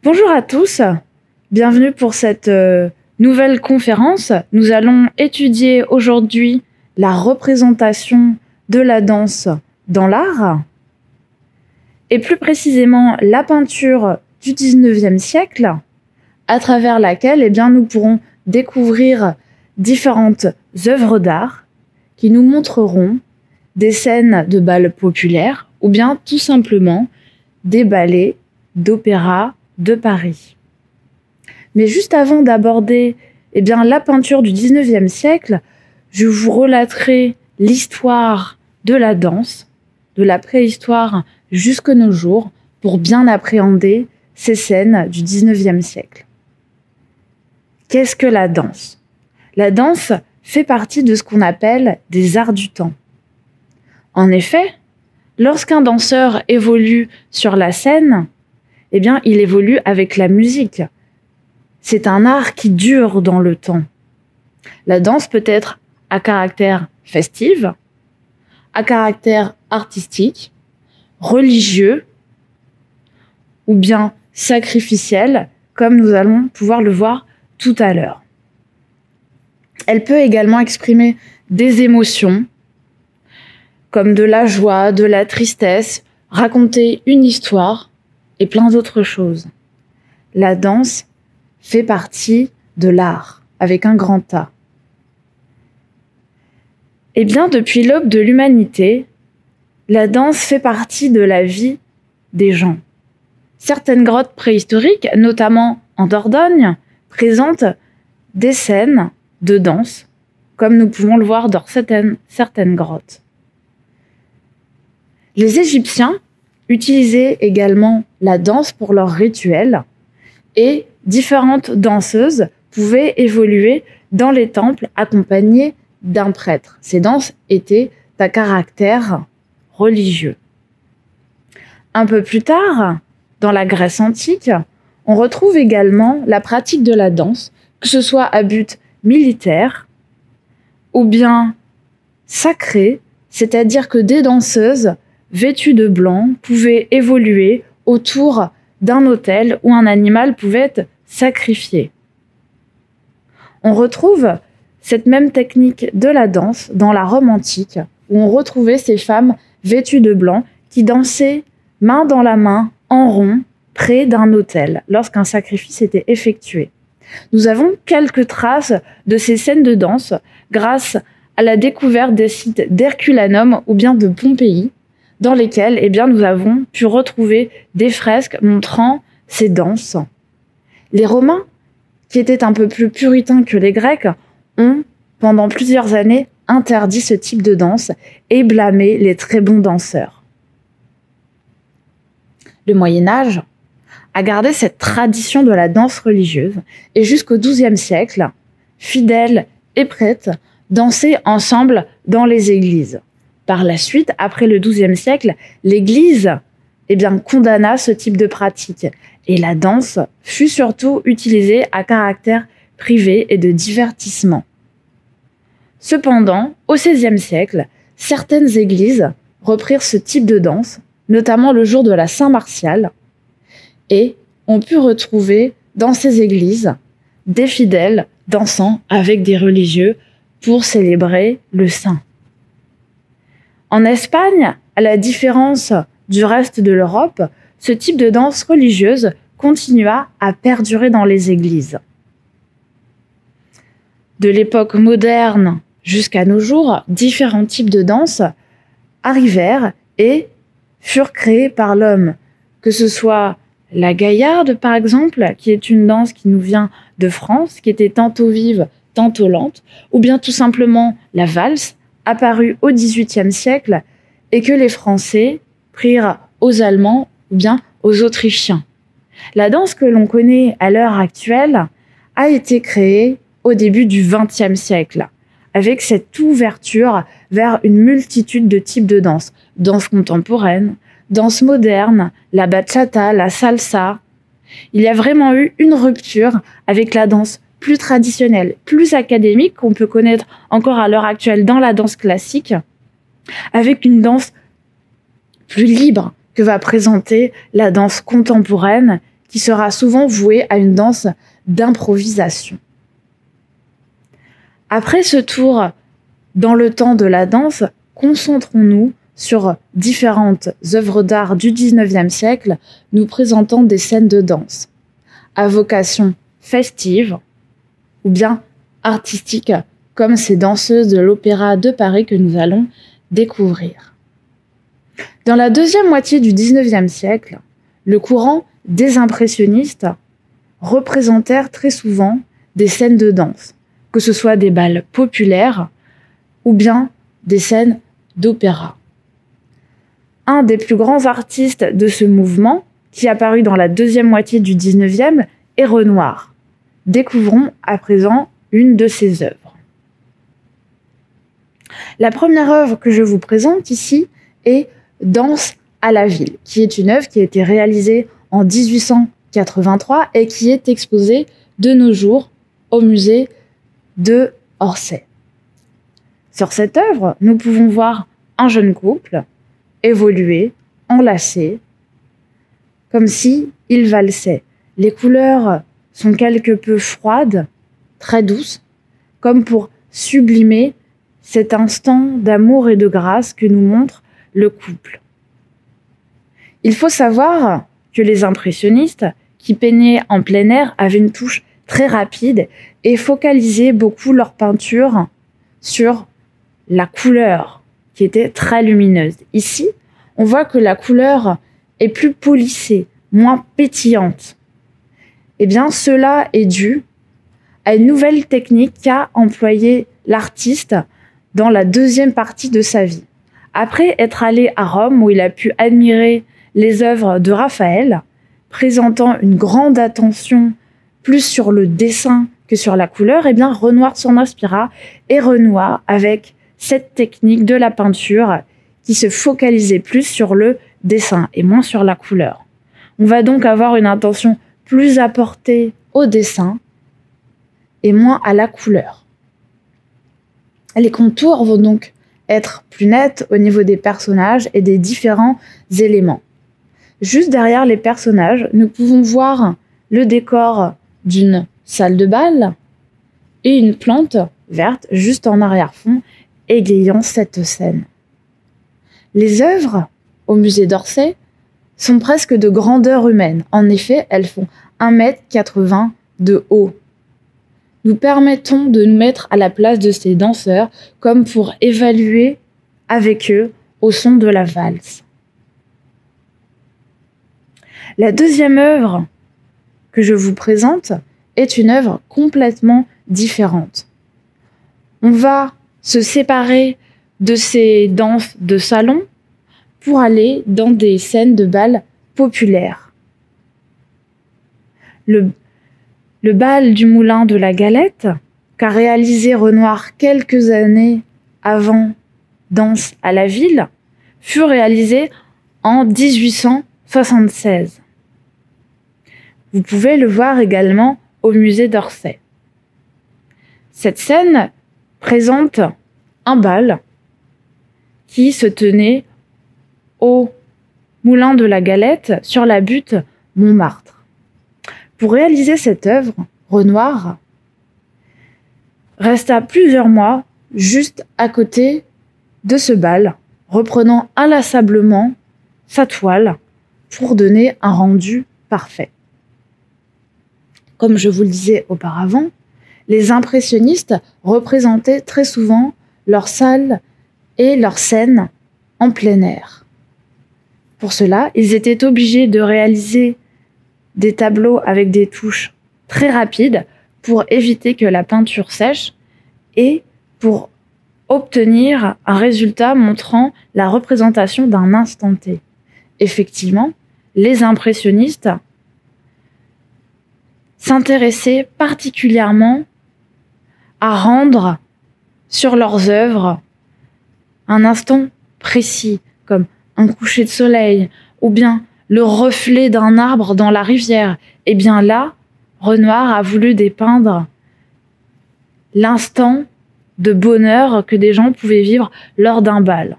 Bonjour à tous, bienvenue pour cette nouvelle conférence. Nous allons étudier aujourd'hui la représentation de la danse dans l'art et plus précisément la peinture du 19e siècle à travers laquelle nous pourrons découvrir différentes œuvres d'art qui nous montreront des scènes de bals populaires ou bien tout simplement des ballets d'opéra de Paris. Mais juste avant d'aborder la peinture du 19e siècle, je vous relaterai l'histoire de la danse, de la préhistoire jusqu'à nos jours, pour bien appréhender ces scènes du 19e siècle. Qu'est-ce que la danse ? La danse fait partie de ce qu'on appelle des arts du temps. En effet, lorsqu'un danseur évolue sur la scène, il évolue avec la musique. C'est un art qui dure dans le temps. La danse peut être à caractère festif, à caractère artistique, religieux ou bien sacrificiel, comme nous allons pouvoir le voir tout à l'heure. Elle peut également exprimer des émotions, comme de la joie, de la tristesse, raconter une histoire et plein d'autres choses. La danse fait partie de l'art, avec un grand A. Depuis l'aube de l'humanité, la danse fait partie de la vie des gens. Certaines grottes préhistoriques, notamment en Dordogne, présentent des scènes de danse, comme nous pouvons le voir dans certaines grottes. Les Égyptiens utilisaient également la danse pour leurs rituels et différentes danseuses pouvaient évoluer dans les temples accompagnées d'un prêtre. Ces danses étaient à caractère religieux. Un peu plus tard, dans la Grèce antique, on retrouve également la pratique de la danse, que ce soit à but militaire ou bien sacré, c'est-à-dire que des danseuses vêtues de blanc pouvaient évoluer autour d'un autel où un animal pouvait être sacrifié. On retrouve cette même technique de la danse dans la Rome antique, où on retrouvait ces femmes vêtues de blanc qui dansaient main dans la main, en rond, près d'un autel, lorsqu'un sacrifice était effectué. Nous avons quelques traces de ces scènes de danse grâce à la découverte des sites d'Herculanum ou bien de Pompéi, dans lesquels nous avons pu retrouver des fresques montrant ces danses. Les Romains, qui étaient un peu plus puritains que les Grecs, ont, pendant plusieurs années, interdit ce type de danse et blâmé les très bons danseurs. Le Moyen-Âge a gardé cette tradition de la danse religieuse et jusqu'au XIIe siècle, fidèles et prêtres dansaient ensemble dans les églises. Par la suite, après le XIIe siècle, l'Église condamna ce type de pratique et la danse fut surtout utilisée à caractère privé et de divertissement. Cependant, au XVIe siècle, certaines églises reprirent ce type de danse, notamment le jour de la Saint-Martial, et on pu retrouver dans ces églises des fidèles dansant avec des religieux pour célébrer le saint. En Espagne, à la différence du reste de l'Europe, ce type de danse religieuse continua à perdurer dans les églises. De l'époque moderne jusqu'à nos jours, différents types de danse arrivèrent et furent créés par l'homme, que ce soit la gaillarde par exemple, qui est une danse qui nous vient de France, qui était tantôt vive, tantôt lente, ou bien tout simplement la valse, apparue au XVIIIe siècle et que les Français prirent aux Allemands ou bien aux Autrichiens. La danse que l'on connaît à l'heure actuelle a été créée au début du XXe siècle, avec cette ouverture vers une multitude de types de danse. Danse contemporaine, danse moderne, la bachata, la salsa. Il y a vraiment eu une rupture avec la danse plus traditionnelle, plus académique, qu'on peut connaître encore à l'heure actuelle dans la danse classique, avec une danse plus libre que va présenter la danse contemporaine, qui sera souvent vouée à une danse d'improvisation. Après ce tour dans le temps de la danse, concentrons-nous sur différentes œuvres d'art du XIXe siècle nous présentant des scènes de danse à vocation festive ou bien artistique, comme ces danseuses de l'Opéra de Paris que nous allons découvrir. Dans la deuxième moitié du XIXe siècle, le courant des impressionnistes représentèrent très souvent des scènes de danse, que ce soit des bals populaires ou bien des scènes d'opéra. Un des plus grands artistes de ce mouvement, qui apparut dans la deuxième moitié du XIXe, est Renoir. Découvrons à présent une de ses œuvres. La première œuvre que je vous présente ici est Danse à la ville, qui est une œuvre qui a été réalisée en 1883 et qui est exposée de nos jours au musée de Orsay. Sur cette œuvre, nous pouvons voir un jeune couple évoluer, enlacé, comme si il valsait. Les couleurs sont quelque peu froides, très douces, comme pour sublimer cet instant d'amour et de grâce que nous montre le couple. Il faut savoir que les impressionnistes, qui peignaient en plein air, avaient une touche très rapide et focalisaient beaucoup leur peinture sur la couleur, qui était très lumineuse. Ici, on voit que la couleur est plus polissée, moins pétillante. Eh bien, cela est dû à une nouvelle technique qu'a employée l'artiste dans la deuxième partie de sa vie. Après être allé à Rome, où il a pu admirer les œuvres de Raphaël, présentant une grande attention plus sur le dessin que sur la couleur, eh bien, Renoir s'en inspira et renoua avec cette technique de la peinture qui se focalisait plus sur le dessin et moins sur la couleur. On va donc avoir une intention plus apportée au dessin et moins à la couleur. Les contours vont donc être plus nets au niveau des personnages et des différents éléments. Juste derrière les personnages, nous pouvons voir le décor d'une salle de bal et une plante verte juste en arrière-fond égayant cette scène. Les œuvres au musée d'Orsay sont presque de grandeur humaine. En effet, elles font 1,80 m de haut. Nous permettons de nous mettre à la place de ces danseurs comme pour évaluer avec eux au son de la valse. La deuxième œuvre que je vous présente est une œuvre complètement différente. On va se séparer de ces danses de salon pour aller dans des scènes de bal populaires. Le bal du Moulin de la Galette, qu'a réalisé Renoir quelques années avant Danse à la ville, fut réalisé en 1876. Vous pouvez le voir également au musée d'Orsay. Cette scène présente un bal qui se tenait au Moulin de la Galette sur la butte Montmartre. Pour réaliser cette œuvre, Renoir resta plusieurs mois juste à côté de ce bal, reprenant inlassablement sa toile pour donner un rendu parfait. Comme je vous le disais auparavant, les impressionnistes représentaient très souvent leurs salles et leurs scènes en plein air. Pour cela, ils étaient obligés de réaliser des tableaux avec des touches très rapides pour éviter que la peinture sèche et pour obtenir un résultat montrant la représentation d'un instant T. Effectivement, les impressionnistes s'intéressaient particulièrement à rendre sur leurs œuvres un instant précis, comme un coucher de soleil ou bien le reflet d'un arbre dans la rivière. Et bien là, Renoir a voulu dépeindre l'instant de bonheur que des gens pouvaient vivre lors d'un bal.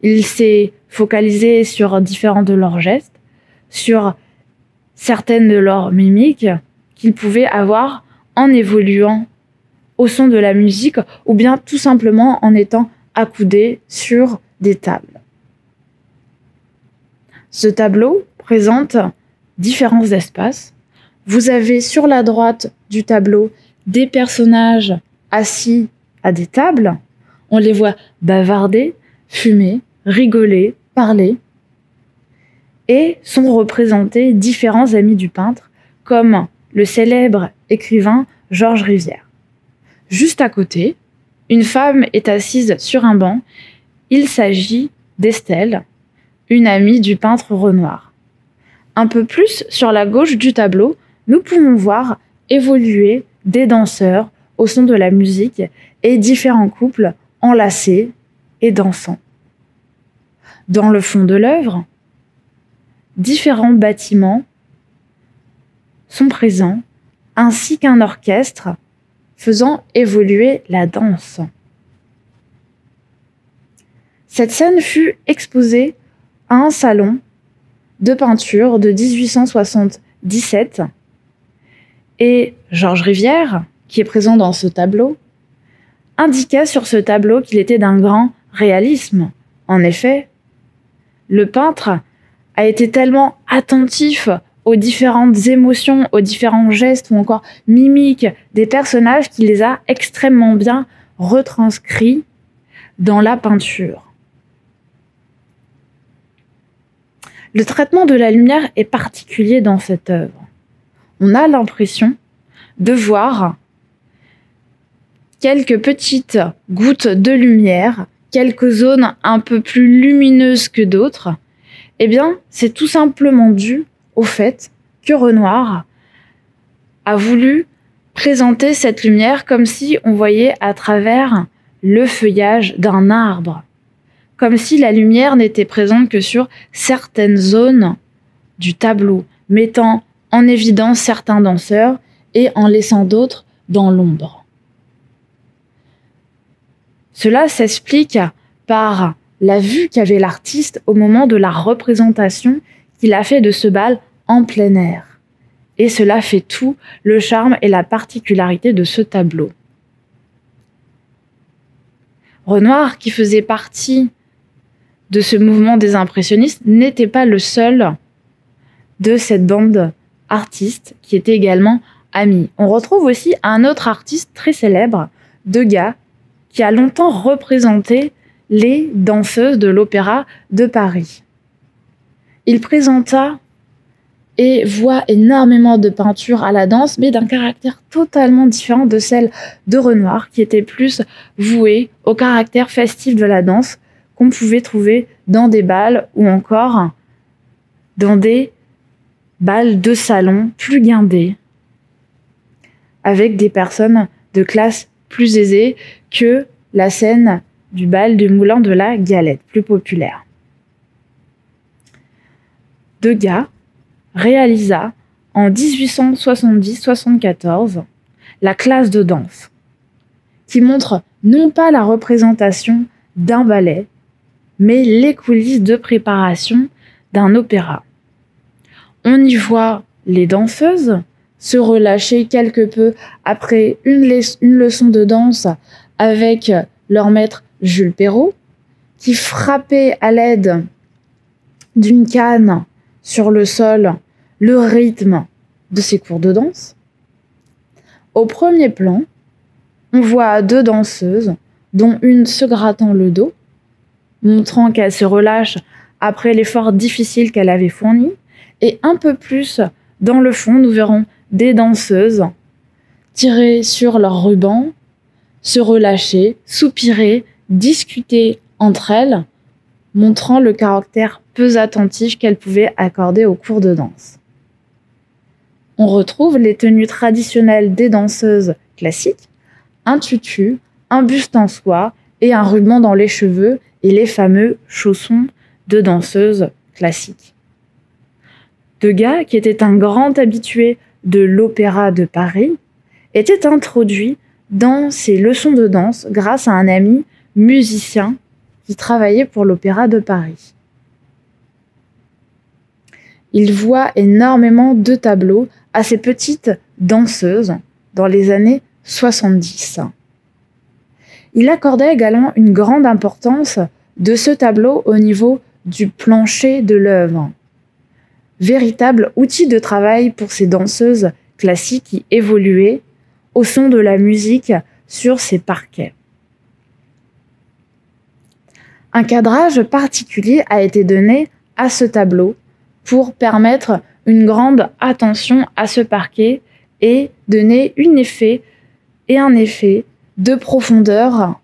Il s'est focalisé sur différents de leurs gestes, sur certaines de leurs mimiques qu'ils pouvaient avoir en évoluant au son de la musique ou bien tout simplement en étant accoudés sur des tables. Ce tableau présente différents espaces. Vous avez sur la droite du tableau des personnages assis à des tables. On les voit bavarder, fumer, rigoler, parler. Et sont représentés différents amis du peintre, comme le célèbre écrivain Georges Rivière. Juste à côté, une femme est assise sur un banc. Il s'agit d'Estelle, une amie du peintre Renoir. Un peu plus sur la gauche du tableau, nous pouvons voir évoluer des danseurs au son de la musique et différents couples enlacés et dansant. Dans le fond de l'œuvre, différents bâtiments sont présents, ainsi qu'un orchestre faisant évoluer la danse. Cette scène fut exposée à un salon de peinture de 1877 et Georges Rivière, qui est présent dans ce tableau, indiqua sur ce tableau qu'il était d'un grand réalisme. En effet, le peintre a été tellement attentif aux différentes émotions, aux différents gestes ou encore mimiques des personnages qu'il les a extrêmement bien retranscrits dans la peinture. Le traitement de la lumière est particulier dans cette œuvre. On a l'impression de voir quelques petites gouttes de lumière, quelques zones un peu plus lumineuses que d'autres. Eh bien, c'est tout simplement dû au fait que Renoir a voulu présenter cette lumière comme si on voyait à travers le feuillage d'un arbre, comme si la lumière n'était présente que sur certaines zones du tableau, mettant en évidence certains danseurs et en laissant d'autres dans l'ombre. Cela s'explique par la vue qu'avait l'artiste au moment de la représentation qu'il a fait de ce bal en plein air. Et cela fait tout le charme et la particularité de ce tableau. Renoir, qui faisait partie de ce mouvement des impressionnistes, n'était pas le seul de cette bande artiste qui était également ami. On retrouve aussi un autre artiste très célèbre, Degas, qui a longtemps représenté les danseuses de l'Opéra de Paris. Il présenta et voit énormément de peintures à la danse, mais d'un caractère totalement différent de celle de Renoir, qui était plus vouée au caractère festif de la danse qu'on pouvait trouver dans des bals ou encore dans des bals de salon plus guindés, avec des personnes de classe plus aisée que la scène du bal du Moulin de la Galette, plus populaire. Degas réalisa en 1870-74 la classe de danse, qui montre non pas la représentation d'un ballet, mais les coulisses de préparation d'un opéra. On y voit les danseuses se relâcher quelque peu après une leçon de danse avec leur maître Jules Perrault, qui frappait à l'aide d'une canne sur le sol le rythme de ses cours de danse. Au premier plan, on voit deux danseuses, dont une se grattant le dos, montrant qu'elle se relâche après l'effort difficile qu'elle avait fourni, et un peu plus dans le fond, nous verrons des danseuses tirer sur leur ruban, se relâcher, soupirer, discuter entre elles, montrant le caractère peu attentif qu'elles pouvaient accorder aux cours de danse. On retrouve les tenues traditionnelles des danseuses classiques, un tutu, un buste en soie et un ruban dans les cheveux et les fameux chaussons de danseuses classiques. Degas, qui était un grand habitué de l'Opéra de Paris, était introduit dans ses leçons de danse grâce à un ami musicien qui travaillait pour l'Opéra de Paris. il voua énormément de tableaux à ces petites danseuses dans les années 70. Il accordait également une grande importance de ce tableau au niveau du plancher de l'œuvre. Véritable outil de travail pour ces danseuses classiques qui évoluaient au son de la musique sur ces parquets. Un cadrage particulier a été donné à ce tableau pour permettre une grande attention à ce parquet et donner un effet de profondeur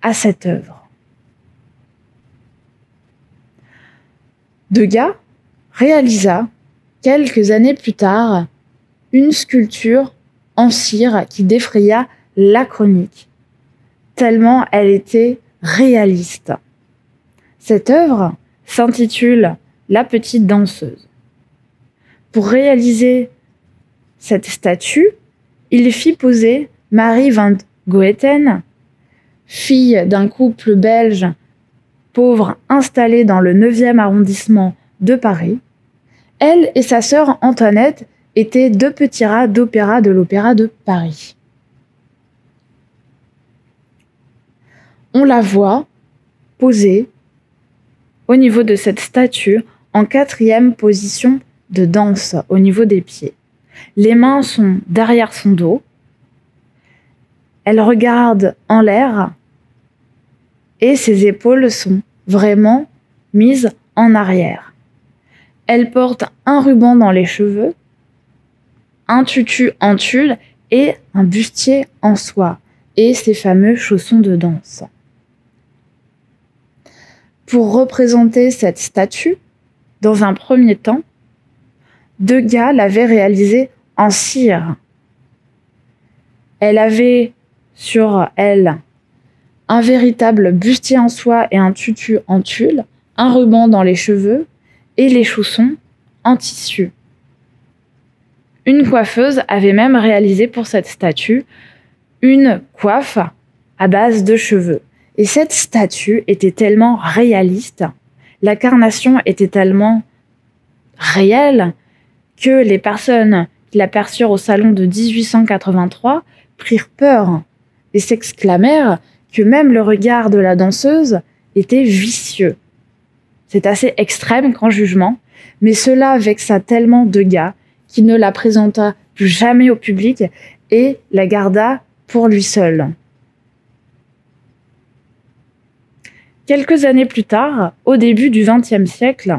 à cette œuvre. Degas réalisa quelques années plus tard une sculpture en cire qui défraya la chronique, tellement elle était réaliste. Cette œuvre s'intitule La petite danseuse. Pour réaliser cette statue, il fit poser Marie van Goethen, fille d'un couple belge pauvre installé dans le 9e arrondissement de Paris. Elle et sa sœur Antoinette étaient deux petits rats d'opéra de l'Opéra de Paris. On la voit posée au niveau de cette statue en 4e position de danse au niveau des pieds. Les mains sont derrière son dos. Elle regarde en l'air et ses épaules sont vraiment mises en arrière. Elle porte un ruban dans les cheveux, un tutu en tulle et un bustier en soie et ses fameux chaussons de danse. Pour représenter cette statue, dans un premier temps, Degas l'avait réalisée en cire. Elle avait sur elle un véritable bustier en soie et un tutu en tulle, un ruban dans les cheveux et les chaussons en tissu. Une coiffeuse avait même réalisé pour cette statue une coiffe à base de cheveux. Et cette statue était tellement réaliste, la carnation était tellement réelle que les personnes qui l'aperçurent au salon de 1883 prirent peur et s'exclamèrent que même le regard de la danseuse était vicieux. C'est assez extrême qu'en jugement, mais cela vexa tellement Degas qu'il ne la présenta plus jamais au public et la garda pour lui seul. Quelques années plus tard, au début du XXe siècle,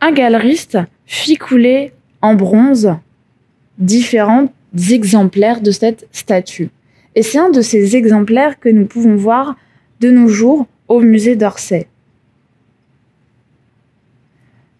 un galeriste fit couler en bronze différents exemplaires de cette statue. Et c'est un de ces exemplaires que nous pouvons voir de nos jours au musée d'Orsay.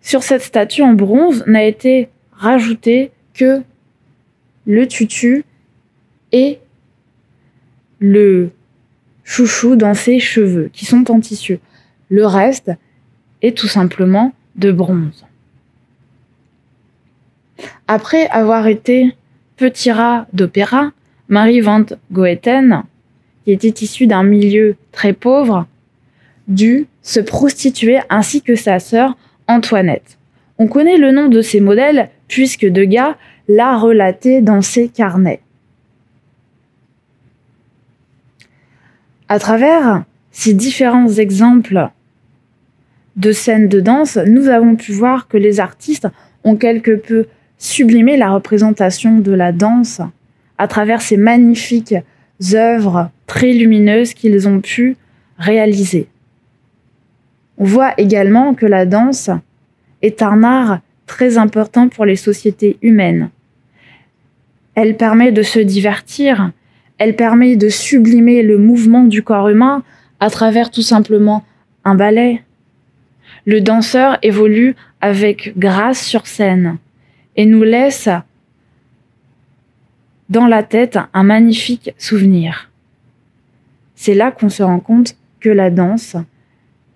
Sur cette statue en bronze n'a été rajouté que le tutu et le chouchou dans ses cheveux, qui sont en tissu. Le reste est tout simplement de bronze. Après avoir été petit rat d'opéra, Marie van Goethen, qui était issue d'un milieu très pauvre, dut se prostituer ainsi que sa sœur Antoinette. On connaît le nom de ces modèles puisque Degas l'a relaté dans ses carnets. À travers ces différents exemples de scènes de danse, nous avons pu voir que les artistes ont quelque peu sublimé la représentation de la danse à travers ces magnifiques œuvres très lumineuses qu'ils ont pu réaliser. On voit également que la danse est un art très important pour les sociétés humaines. Elle permet de se divertir, elle permet de sublimer le mouvement du corps humain à travers tout simplement un ballet. Le danseur évolue avec grâce sur scène et nous laisse dans la tête un magnifique souvenir. C'est là qu'on se rend compte que la danse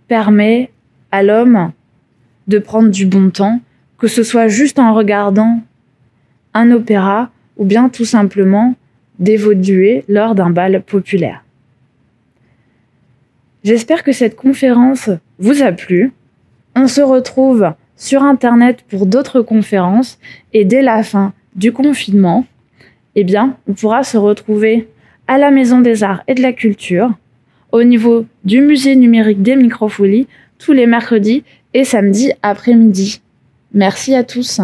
permet à l'homme de prendre du bon temps, que ce soit juste en regardant un opéra ou bien tout simplement d'évoluer lors d'un bal populaire. J'espère que cette conférence vous a plu. On se retrouve sur Internet pour d'autres conférences et dès la fin du confinement, eh bien, on pourra se retrouver à la Maison des Arts et de la Culture, au niveau du musée numérique des Microfolies, tous les mercredis et samedis après-midi. Merci à tous.